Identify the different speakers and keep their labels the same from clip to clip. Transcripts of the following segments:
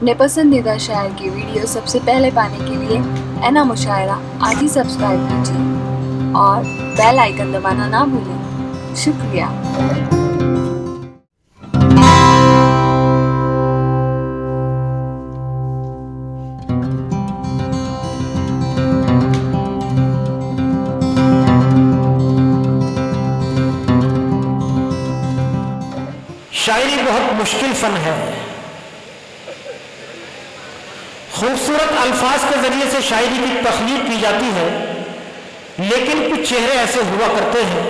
Speaker 1: अपने पसंदीदा शायर की वीडियो सबसे पहले पाने के लिए एना मुशायरा आज ही सब्सक्राइब कीजिए और बेल आइकन दबाना ना भूलें। शुक्रिया।
Speaker 2: शायरी बहुत मुश्किल फन है। खूबसूरत अल्फाज के जरिए से शायरी की तख्लीक की जाती है, लेकिन कुछ चेहरे ऐसे हुआ करते हैं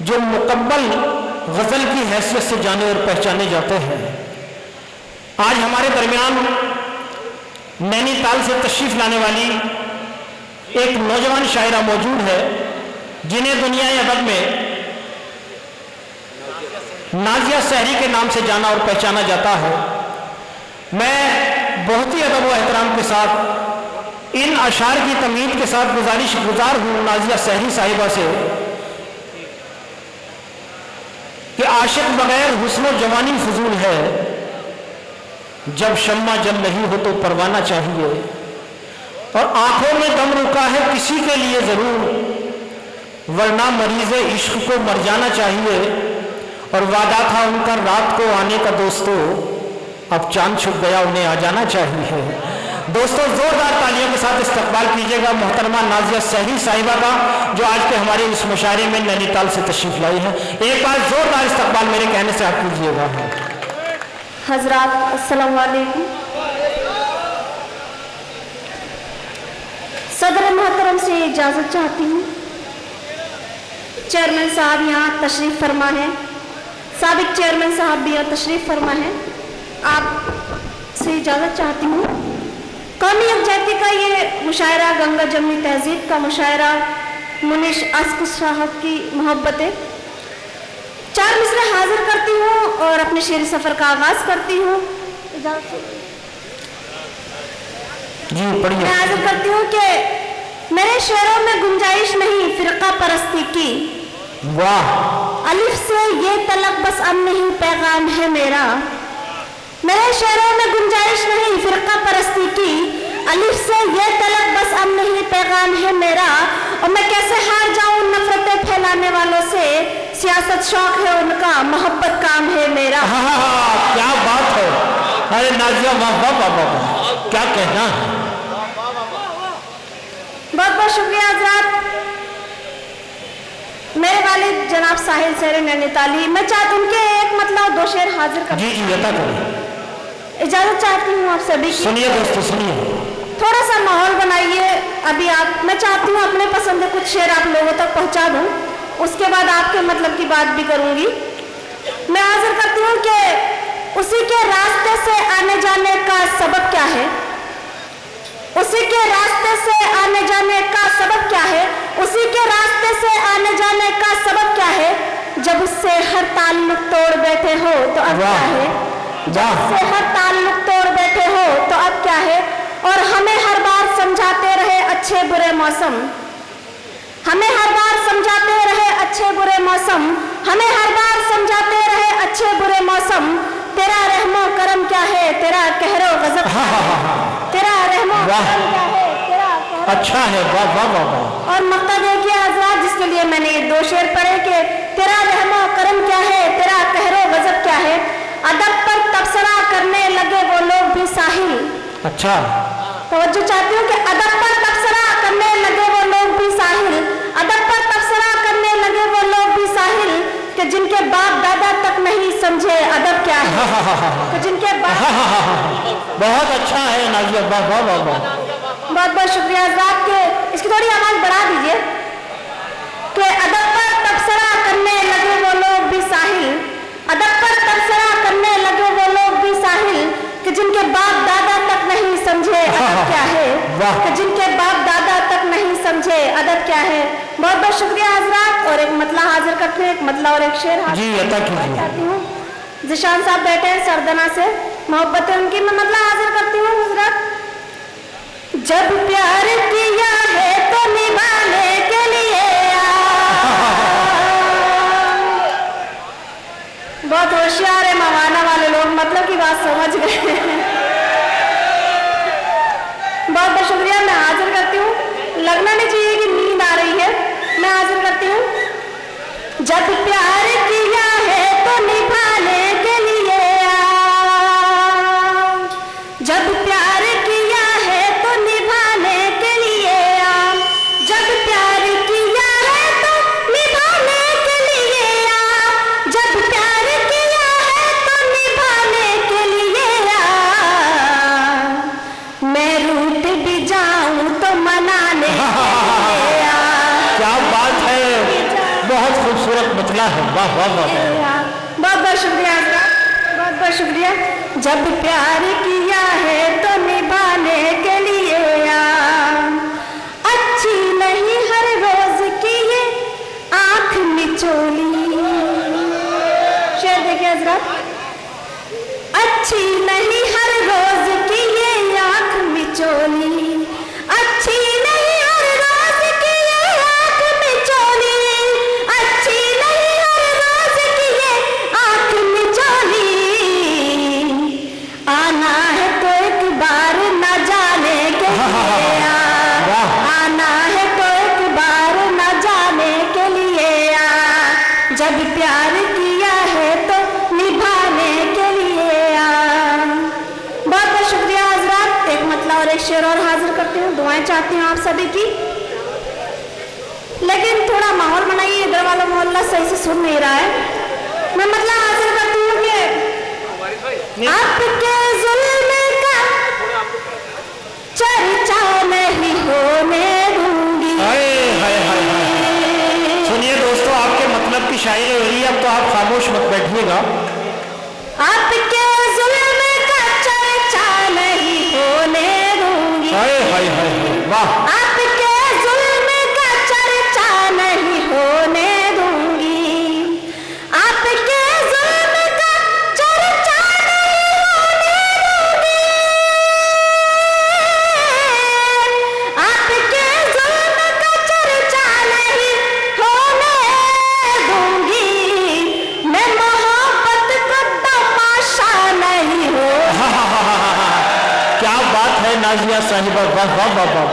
Speaker 2: जो मुकम्मल गजल की हैसियत से जाने और पहचाने जाते हैं। आज हमारे दरमियान नैनीताल से तशरीफ लाने वाली एक नौजवान शायरा मौजूद है, जिन्हें दुनिया अदब में नाजिया सहरी के नाम से जाना और पहचाना जाता है। मैं बहुत ही अदब व एहतराम के साथ इन अशार की तमीद के साथ गुजार हूं नाजिया सहरी साहिबा से कि आशिक बगैर हुस्न जवानी फजूल है, जब शम्मा जल नहीं हो तो परवाना चाहिए, और आंखों में दम रुका है किसी के लिए जरूर, वरना मरीज इश्क को मर जाना चाहिए, और वादा था उनका रात को आने का दोस्तों, अब चांद छुप गया उन्हें आ जाना चाहिए। दोस्तों, जोरदार तालियों के साथ इस्तकबाल कीजिएगा मोहतरमा नाजिया सहरी साहिबा का, जो आज के हमारे इस मुशायरे में नैनीताल से तशरीफ लाई है। एक बार जोरदार इस्तकबाल मेरे कहने से आप कीजिएगा।
Speaker 3: हजरात अस्सलाम वालेकुम। सदर मोहतरम से इजाज़त चाहती हूँ। चेयरमैन साहब यहाँ तशरीफ़ फरमा है, साबिक चेयरमैन साहब भी यहाँ तशरीफ़ फरमा है, आप से इजाज़त चाहती हूँ। कौमी यकजहती का ये मुशायरा, गंगा जमनी तहजीब का मुशायरा, मुनिश अस्क साहब की मोहब्बतें, 4 मिसरे हाजिर करती हूँ और अपने शेरी सफ़र का आगाज़ करती हूँ। मैं हाजिर करती हूँ कि मेरे शेरों में गुंजाइश नहीं फ़िरका परस्ती की,
Speaker 2: वाह,
Speaker 3: अलिफ से ये तलक बस अब नहीं पैगाम है मेरा। मेरे शेरों में गुंजाइश नहीं फ़िरका परस्ती की, अलिफ से ये तलक बस अब नहीं पैगाम है मेरा। और मैं कैसे हार जाऊं नफरतें फैलाने वालों से, सियासत शौक है उनका, मोहब्बत काम है मेरा।
Speaker 2: क्या बात है। अरे नाजिया, वाह वाह वाह वाह, क्या कहना है।
Speaker 3: बहुत बहुत शुक्रिया हजरात। मेरे वालिद जनाब साहिल सहरी नैनीताली, मैं चाहती हूँ कि एक मतलब 2 शेर हाजिर कर।
Speaker 2: जी जी, अता करें।
Speaker 3: इजाज़त चाहती हूँ आप सभी की।
Speaker 2: सुनिए दोस्तों, सुनिए,
Speaker 3: थोड़ा सा माहौल बनाइए। अभी आप, मैं चाहती हूँ अपने पसंद के कुछ शेर आप लोगों तक पहुँचा दूँ, उसके बाद आपके मतलब की बात भी करूँगी। मैं हाजिर करती हूँ कि उसी के रास्ते से आने जाने का सबब क्या है, उसी के रास्ते से आने जाने का सबब क्या है, उसी के रास्ते से आने जाने का सबब क्या है, जब उससे हर ताल्लुक तोड़ बैठे हो तो अब क्या है, जब उससे हर ताल्लुक तोड़ बैठे हो तो अब क्या है। और हमें हर बार समझाते रहे अच्छे बुरे मौसम, हमें हर बार समझाते रहे अच्छे बुरे मौसम, हमें हर बार समझाते रहे अच्छे बुरे मौसम, तेरा रहमो करम क्या है, तेरा कहरो गजब क्या है, तेरा रहमो करम क्या है, तेरा कहरो
Speaker 2: अच्छा है। वाह वाह वाह वाह।
Speaker 3: और मक्का देखिए हजरात, जिसके लिए मैंने ये 2 शेर पढ़े कि तेरा रहमो करम क्या है, तेरा कहरो गजब क्या है। अदब पर तबसरा करने लगे वो लोग भी साहिल।
Speaker 2: अच्छा,
Speaker 3: तवज्जो चाहती हूँ कि अदब पर तबसरा करने लगे वो लोग भी साहिल, अदब पर तबसरा करने लगे वो लोग भी साहिल, कि जिनके बाप दादा तक नहीं समझे अदब क्या है, कि जिनके बाप
Speaker 2: बहुत अच्छा है नाजिया, वाह वाह वाह वाह।
Speaker 3: बहुत बहुत शुक्रिया हज़रात के, इसकी थोड़ी आवाज़ बढ़ा दीजिए। कि अदब पर तबसरा करने लगे वो लोग भी साहिल, अदब पर तबसरा करने लगे वो लोग भी साहिल, कि जिनके बाप दादा तक नहीं समझे अदब क्या है, कि जिनके बाप दादा तक नहीं समझे अदब क्या है। बहुत बहुत शुक्रिया हजरात। और एक मतला हाजिर करते हैं, एक मतला और एक शेर हाजिर चाहती हूँ। जिशान साहब बैठे हैं सरदना से, मोहब्बत है उनकी, मैं मतला हाजिर करती हूँ हजरात। जब प्यार किया है तो निभाने के लिए बहुत होशियार है मवाना वाले लोग, मतलब की बात समझ गए। जब प्यार किया है तो निभाने के लिए आओ, जब प्यार किया है तो निभाने के लिए आओ, जब प्यार किया है तो निभाने के लिए आओ, जब प्यार किया है तो निभाने के लिए आओ, मैं रूठ भी जाऊं तो मनाने के लिए आओ।
Speaker 2: क्या बात है, बहुत खूबसूरत मतला है, वाह वाह वाह।
Speaker 3: बहुत बहुत शुक्रिया हजरात, बहुत बहुत शुक्रिया। जब प्यार किया है तो निभाने के लिए आओ, अच्छी नहीं हर रोज की ये आंख मिचोली। शेर देखिए हजरात, अच्छी नहीं हर रोज की ये आंख मिचोली, अच्छी नहीं हर रोज की ये आंख मिचोली, अच्छी नहीं हर रोज की ये आंख मिचोली। आना है तो एक बार न जाने के लिए आ, आना है तो एक बार न जाने के लिए आ, जब प्यार किया है तो निभाने के लिए आ। बहुत बहुत शुक्रिया हजरात। एक मतला और एक शेर और हाजिर करती हूँ, दुआएं चाहती हूँ आप सभी की, लेकिन थोड़ा माहौल बनाइए, इधर वाला मोहल्ला सही से सुन नहीं रहा है। मैं मतलब हाजिर करती हूँ कि आपके जुल्म का चर्चा नहीं होने दूंगी।
Speaker 2: हाय हाय हाय हाय। सुनिए दोस्तों, आपके मतलब की शायरी हो रही है, अब तो आप खामोश मत बैठिएगा।
Speaker 3: आपके जुल्म का चर्चा नहीं होने दूंगी।
Speaker 2: हाय हाय हाय हाय, वाह।
Speaker 3: आपके जुल्म का चर्चा नहीं होने दूंगी, आपके जुल्म का चर्चा नहीं होने दूंगी, आपके जुल्म का चर्चा नहीं होने दूंगी। मैं मोहब्बत को तमाशा नहीं हो।
Speaker 2: क्या बात है नाजिया साहिबा, वाह वाह वाह वाह।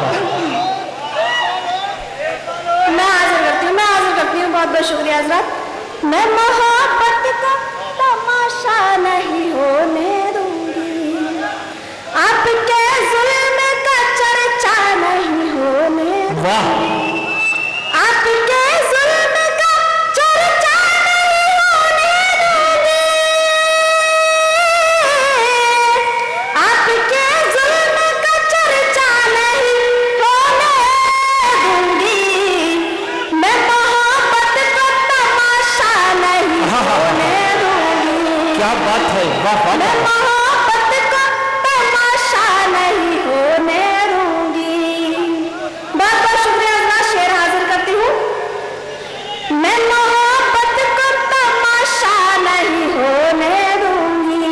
Speaker 3: मैं हाजिर करती हूँ, बहुत बहुत शुक्रिया हजरत। मैं मोहब्बत का तमाशा नहीं होने दूंगी, आपके जुल्म का चर्चा नहीं होने
Speaker 2: वाह।
Speaker 3: दूंगी, आपके जुल्म का चर्चा नहीं होने दूंगी, आपके जुल्म का चर्चा नहीं होने दूंगी। मैं मोहब्बत को तमाशा नहीं होने दूंगी,
Speaker 2: क्या बात है, वाह वाह
Speaker 3: मैं
Speaker 2: वाह।
Speaker 3: मोहब्बत को तमाशा नहीं होने दूंगी। बहुत बहुत शुक्रिया हजरात। शेर हाजिर करती हूँ, मैं मोहब्बत को तमाशा नहीं होने दूंगी,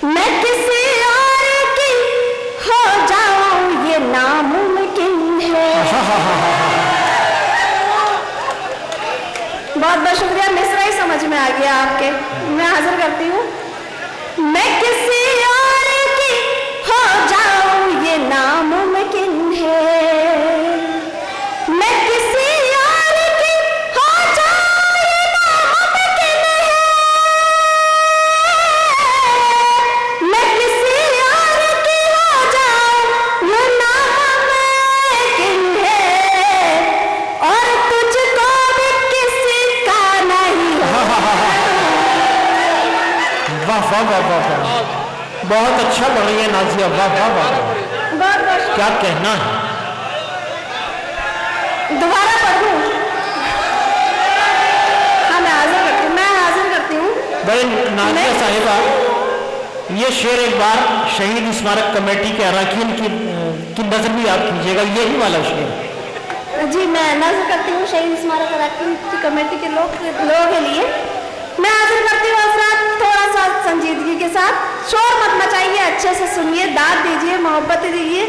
Speaker 3: मैं किसी और की हो जाऊं ये नामुमकिन है। बहुत बहुत शुक्रिया, मिसरा ही समझ में आ गया आपके। मैं हाजिर करती हूँ, मैं किसी और की हो जाऊं ये नामुमकिन है, मैं किसी और की हो जाऊं ये नामुमकिन है, मैं किसी और की हो जाऊं ये नामुमकिन है, और तुझको भी किसी का नहीं हो।
Speaker 2: वाह वाह वाह वाह वाह। बहुत अच्छा बढ़ रही है नाजिया, वाह वाह वाह।
Speaker 3: बहुत बहुत
Speaker 2: क्या कहना है।
Speaker 3: दोबारा पढ़ दूं? हाँ मैं हाजिर करती हूँ।
Speaker 2: भाई नाजिया साहिबा, ये शेर एक बार शहीद स्मारक कमेटी के अरकान की नजर भी आप कीजिएगा, यही वाला शेर।
Speaker 3: जी मैं नजर करती हूँ शहीद स्मारक अरकान की कमेटी के लोगों के लिए। मैं हाजिर करती हूँ हजरात, थोड़ा सा संजीदगी के साथ, शोर मत मचाइए, अच्छे से सुनिए, दाद दीजिए, मोहब्बत दीजिए,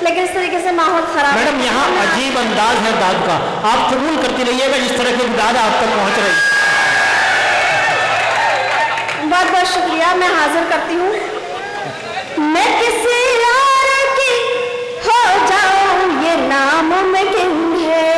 Speaker 3: लेकिन इस तरीके से माहौल खराब।
Speaker 2: मैडम यहाँ अजीब अंदाज है दाद का, आप कबूल करती रहिएगा जिस तरह की दाद आप तक पहुँच रही।
Speaker 3: बहुत बहुत शुक्रिया। मैं हाजिर करती हूँ, मैं किसी और की हो जाऊं ये नामुमकिन है,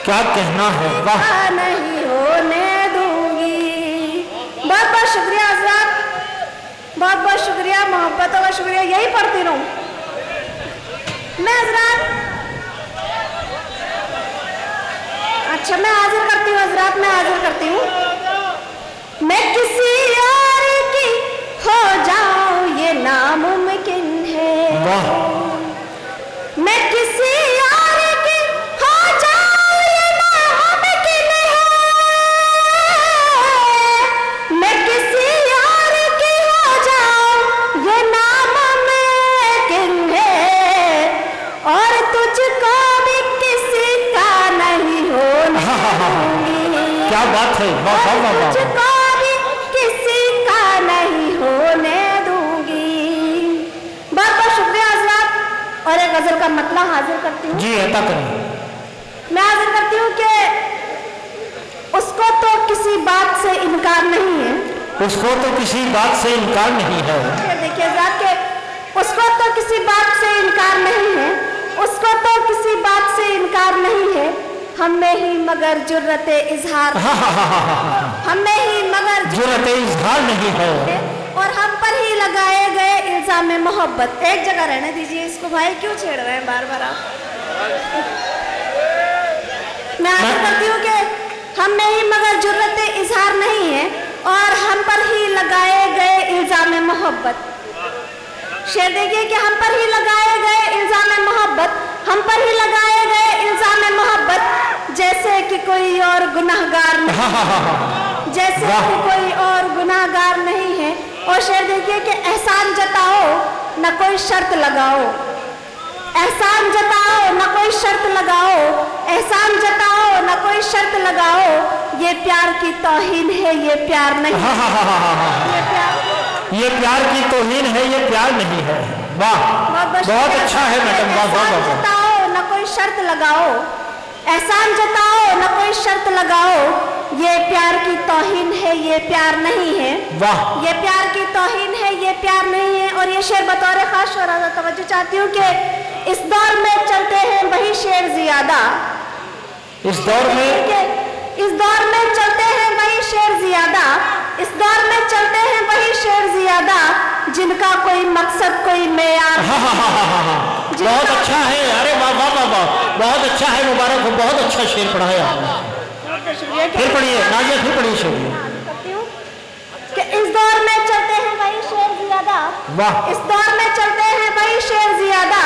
Speaker 2: क्या कहना है, वाह।
Speaker 3: नहीं होने दूंगी। बहुत बहुत शुक्रिया हजरत, बहुत बहुत शुक्रिया, मोहब्बतों का शुक्रिया, यही पढ़ती रहूं मैं हजरत। अच्छा मैं हाजिर करती हूँ हजरत, मैं हाजिर करती हूँ। मैं किसी और की हो जाऊं ये नामुमकिन है,
Speaker 2: वाह।
Speaker 3: मैं किसी और की हो जाऊं ये नामुमकिन है, मैं किसी और की हो जाऊं ये नामुमकिन है, और तुझको भी किसी का नहीं होने दूंगी।
Speaker 2: क्या बात है, वाह वाह वाह वाह।
Speaker 3: तुझको भी किसी का नहीं होने दूंगी। बहुत बहुत शुक्रिया हजरत। और एक गजल का मतलब हाजिर करती हूँ।
Speaker 2: जी अता करें।
Speaker 3: मैं हाजिर करती हूँ कि उसको तो किसी बात से इनकार नहीं है,
Speaker 2: उसको तो किसी बात से इनकार नहीं है।
Speaker 3: देखिए हजरत के उसको तो किसी बात से इनकार नहीं है, उसको तो किसी बात से इनकार नहीं है, हमें ही मगर जुर्रते इजहार, हमें ही मगर
Speaker 2: जुर्रते इजहार नहीं है,
Speaker 3: और हम पर ही लगाए गए इल्जाम मोहब्बत। एक जगह रहने दीजिए इसको भाई, क्यों छेड़ रहे हैं बार बार आप। मैं आशा करती हूँ कि हम में ही मगर जुर्रत इजहार नहीं है, और हम पर ही लगाए गए इल्जाम मोहब्बत। शेर देखिए कि हम पर ही लगाए गए इल्जाम मोहब्बत, हम पर ही लगाए गए इल्जाम मोहब्बत, जैसे कि कोई और गुनाहगार नहीं, जैसे कि कोई और गुनाहगार नहीं है। और शेर देखिए कि एहसान जताओ न कोई शर्त लगाओ, एहसान जताओ न कोई शर्त लगाओ, एहसान जताओ न कोई शर्त लगाओ, ये प्यार की तौहीन है ये प्यार नहीं,
Speaker 2: ये प्यार की तौहीन है ये प्यार नहीं है। वाह बहुत अच्छा है मैडम, वाह वाह वाह।
Speaker 3: जताओ न कोई शर्त लगाओ, एहसान जताओ न कोई शर्त लगाओ, ये प्यार की तौहीन है ये प्यार नहीं है।
Speaker 2: वाह।
Speaker 3: ये प्यार की तौहीन है ये प्यार नहीं है। और ये शेर बतौर खास शोरा तवज्जो चाहती हूँ कि इस दौर में चलते हैं वही शेर ज्यादा,
Speaker 2: इस दौर में
Speaker 3: इस दौर में चलते हैं वही शेर ज्यादा, इस दौर में चलते हैं वही शेर ज्यादा, जिनका कोई मकसद कोई मेयार।
Speaker 2: बहुत अच्छा है, अरे वाह वाह वाह वाह, बहुत अच्छा है, मुबारक हो, बहुत अच्छा शेर पढ़ा है आपने। फिर पढ़िए नाजिया, फिर पढ़िए शेर।
Speaker 3: कि इस दौर में चलते हैं वही शेर ज्यादा,
Speaker 2: वाह।
Speaker 3: इस दौर में चलते हैं वही शेर ज्यादा,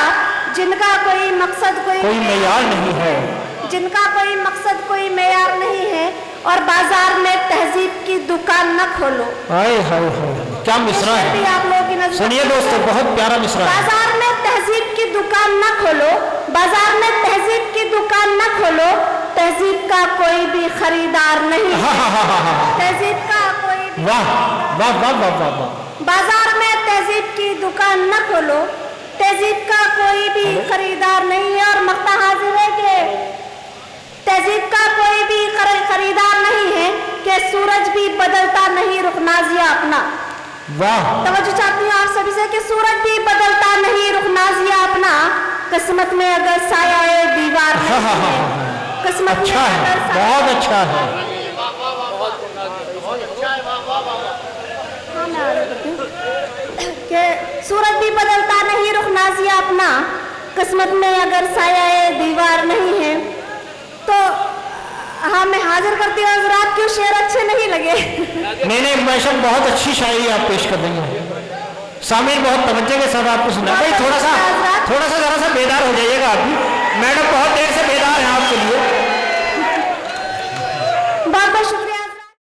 Speaker 3: जिनका कोई मकसद कोई
Speaker 2: मेयार नहीं है,
Speaker 3: जिनका कोई मकसद कोई मेयार नहीं है, और बाजार में तहजीब की दुकान न खोलो।
Speaker 2: हाय हाय हाय, क्या मिसरा है,
Speaker 3: आप लोगों की नजर
Speaker 2: सुनिए दोस्तों, बहुत प्यारा मिसरा है।
Speaker 3: बाजार में तहजीब की दुकान न खोलो, बाजार में तहजीब की दुकान न खोलो, तहजीब का कोई भी खरीदार नहीं, तहजीब का कोई भी,
Speaker 2: वाह वाह वाह वाह वाह वाह।
Speaker 3: बाजार में तहजीब की दुकान न खोलो, तहजीब का कोई भी खरीदार नहीं है। और मक्ता हाजिर है कि तहजीब का कोई भी खरीदार नहीं है, कि सूरज भी बदलता नहीं रुख नाजिया अपना।
Speaker 2: वाह।
Speaker 3: तवज्जो चाहती हूँ आप सभी से कि सूरज भी बदलता नहीं रुख नाजिया अपना, किस्मत में अगर साया दीवार नहीं है, किस्मत में
Speaker 2: अच्छा है, बहुत अच्छा है।
Speaker 3: कि सूरज भी बदलता नहीं रुख नाजिया अपना, किस्मत में अगर साया दीवार नहीं है। तो हाँ मैं हाजिर करती हूँ हज़रात, क्यों शेर अच्छे नहीं लगे?
Speaker 2: नहीं बेशक बहुत अच्छी शायरी आप पेश कर रही हैं, सामिर बहुत तवज्जो के साथ आपको सुना। भाई थोड़ा सा जरा सा बेदार हो जाइएगा आप भी।